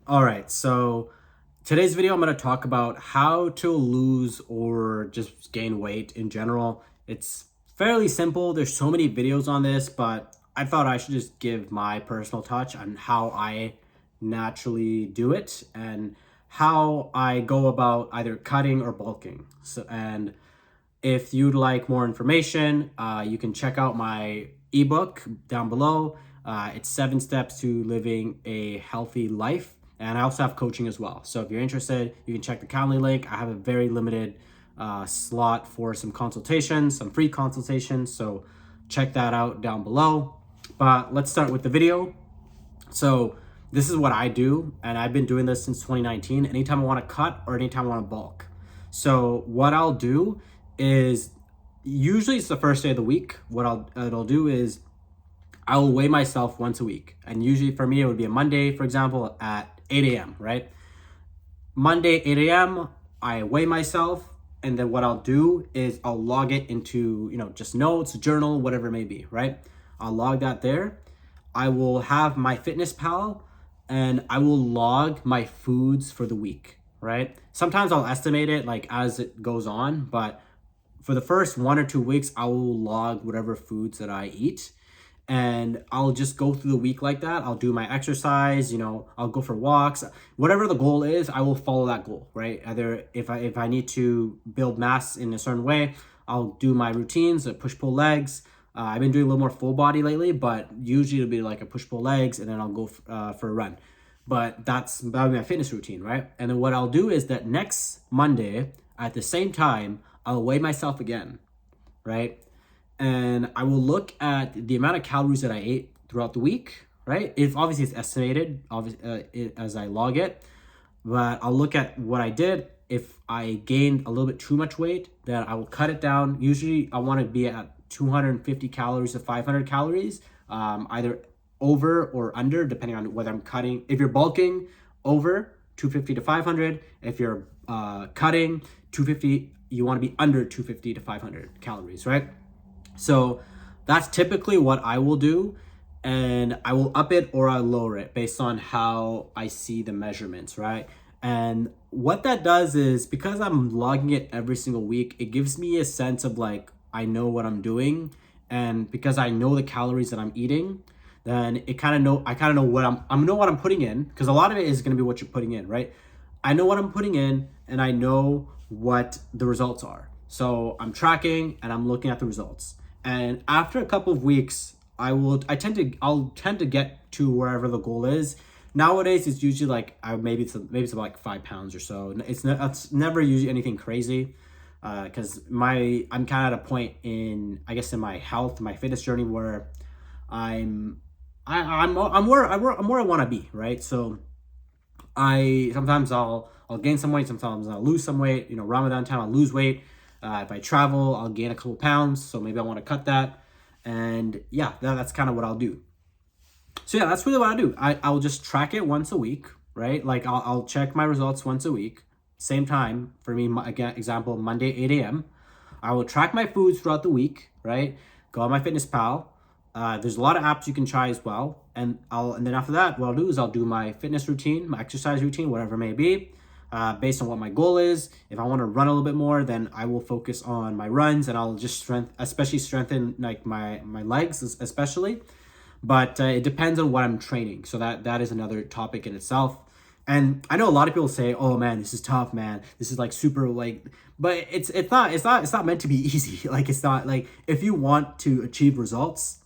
All right, so today's video I'm going to talk about how to lose or just gain weight in general. It's fairly simple. There's so many videos on this, but I thought I should just give my personal touch on how I naturally do it and how I go about either cutting or bulking. And if you'd like more information, you can check out my ebook down below. It's 7 steps to living a healthy life. And I also have coaching as well. So if you're interested, you can check the Calendly link. I have a very limited slot for some consultations, some free consultations. So check that out down below. But let's start with the video. So this is what I do, and I've been doing this since 2019. Anytime I want to cut or anytime I want to bulk. So what I'll do is usually it's the first day of the week. What I'll do is I'll weigh myself once a week, and usually for me it would be a Monday, for example, at 8 a.m. Right? Monday 8 a.m. I weigh myself, and then what I'll do is I'll log it into just notes, journal, whatever it may be. Right? I'll log that there. I will have my Fitness Pal and I will log my foods for the week, right? Sometimes I'll estimate it like as it goes on, but for the first 1 or 2 weeks, I will log whatever foods that I eat. And I'll just go through the week like that. I'll do my exercise, I'll go for walks. Whatever the goal is, I will follow that goal, right? Either if I need to build mass in a certain way, I'll do my routines, push-pull legs. I've been doing a little more full body lately, but usually it'll be like a push-pull legs, and then I'll go for a run. But that'll be my fitness routine, right? And then what I'll do is that next Monday at the same time, I'll weigh myself again, right? And I will look at the amount of calories that I ate throughout the week, right? If obviously it's estimated, as I log it, but I'll look at what I did. If I gained a little bit too much weight, then I will cut it down. Usually I want to be at 250 calories to 500 calories, either over or under, depending on whether I'm cutting. If you're bulking, over 250 to 500. If you're cutting 250, you want to be under 250 to 500 calories, right? So that's typically what I will do, and I will up it or I lower it based on how I see the measurements, right? And what that does is, because I'm logging it every single week, it gives me a sense of like I know what I'm doing, and because I know the calories that I'm eating, then I kind of know what I'm putting in, because a lot of it is going to be what you're putting in, right? I know what I'm putting in, and I know what the results are. So I'm tracking and I'm looking at the results. And after a couple of weeks, I'll tend to get to wherever the goal is. Nowadays, it's usually like maybe it's about like 5 pounds or so. It's never usually anything crazy, because I'm kind of at a point in, I guess, in my health, my fitness journey, where I'm where I want to be, right? So sometimes I'll gain some weight, sometimes I'll lose some weight. Ramadan time I'll lose weight. If I travel, I'll gain a couple pounds, so maybe I want to cut that. And yeah, that's kind of what I'll do. So yeah, that's really what I do. I'll just track it once a week, right? Like I'll check my results once a week, same time for me. Again, example, Monday 8 a.m. I will track my foods throughout the week, right? Go on my Fitness Pal. There's a lot of apps you can try as well, and then after that, what I'll do is I'll do my fitness routine, my exercise routine, whatever it may be, based on what my goal is. If I want to run a little bit more, then I will focus on my runs, and I'll just strengthen like my legs especially. But it depends on what I'm training. So that is another topic in itself. And I know a lot of people say, "Oh man, this is tough, man. This is like super like," but it's not meant to be easy. Like, it's not like, if you want to achieve results,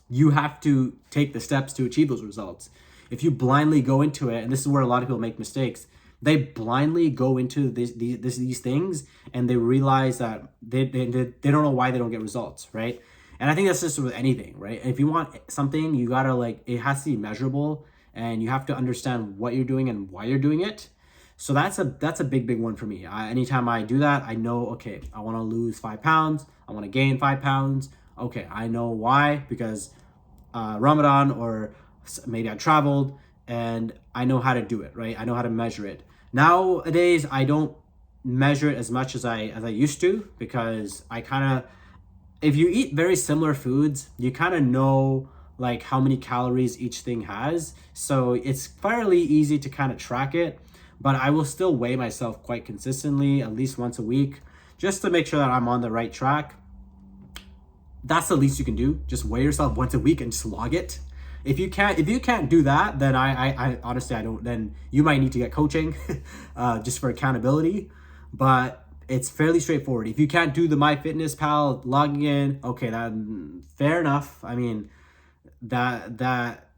you have to take the steps to achieve those results. If you blindly go into it, and this is where a lot of people make mistakes, they blindly go into these things, and they realize that they don't know why they don't get results, right? And I think that's just with anything, right? If you want something, you gotta, like, it has to be measurable, and you have to understand what you're doing and why you're doing it. So that's a big one for me. Anytime I do that, I know, okay, I want to lose 5 pounds, I want to gain 5 pounds. Okay, I know why, because Ramadan, or maybe I traveled, and I know how to do it, right? I know how to measure it. Nowadays, I don't measure it as much as I used to, because I kind of, if you eat very similar foods, you kind of know like how many calories each thing has. So it's fairly easy to kind of track it, but I will still weigh myself quite consistently, at least once a week, just to make sure that I'm on the right track. That's the least you can do. Just weigh yourself once a week and just log it. If you can't do that, then I honestly, I don't, then you might need to get coaching just for accountability. But it's fairly straightforward. If you can't do the MyFitnessPal logging in, okay, that fair enough. I mean, that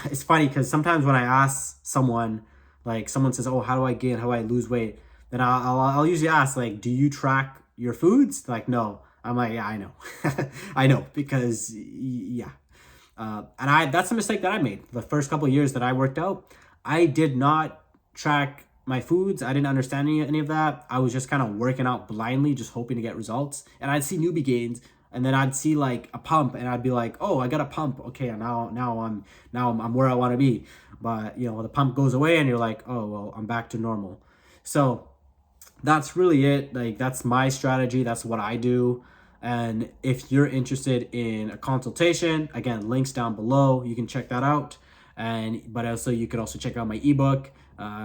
it's funny because sometimes when I ask someone, like someone says, "Oh, how do I gain? How do I lose weight?" Then I'll usually ask, like, "Do you track your foods?" Like, no. I'm like, yeah, I know. I know, because yeah. And that's a mistake that I made. The first couple of years that I worked out, I did not track my foods. I didn't understand any of that. I was just kind of working out blindly, just hoping to get results. And I'd see newbie gains, and then I'd see like a pump, and I'd be like, oh, I got a pump. Okay, now I'm where I want to be. But you know, the pump goes away, and you're like, oh well, I'm back to normal. So that's really it. Like, that's my strategy. That's what I do. And if you're interested in a consultation, again, links down below, you can check that out. But also you could also check out my ebook,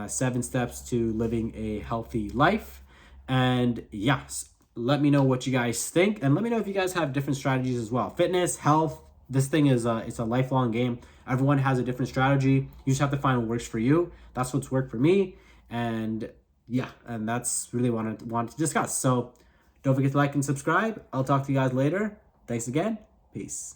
7 Steps to Living a Healthy Life. And yes, let me know what you guys think, and let me know if you guys have different strategies as well. Fitness, health, this thing is it's a lifelong game. Everyone has a different strategy. You just have to find what works for you. That's what's worked for me. And yeah, and that's really what I wanted to discuss. So don't forget to like and subscribe. I'll talk to you guys later. Thanks again. Peace.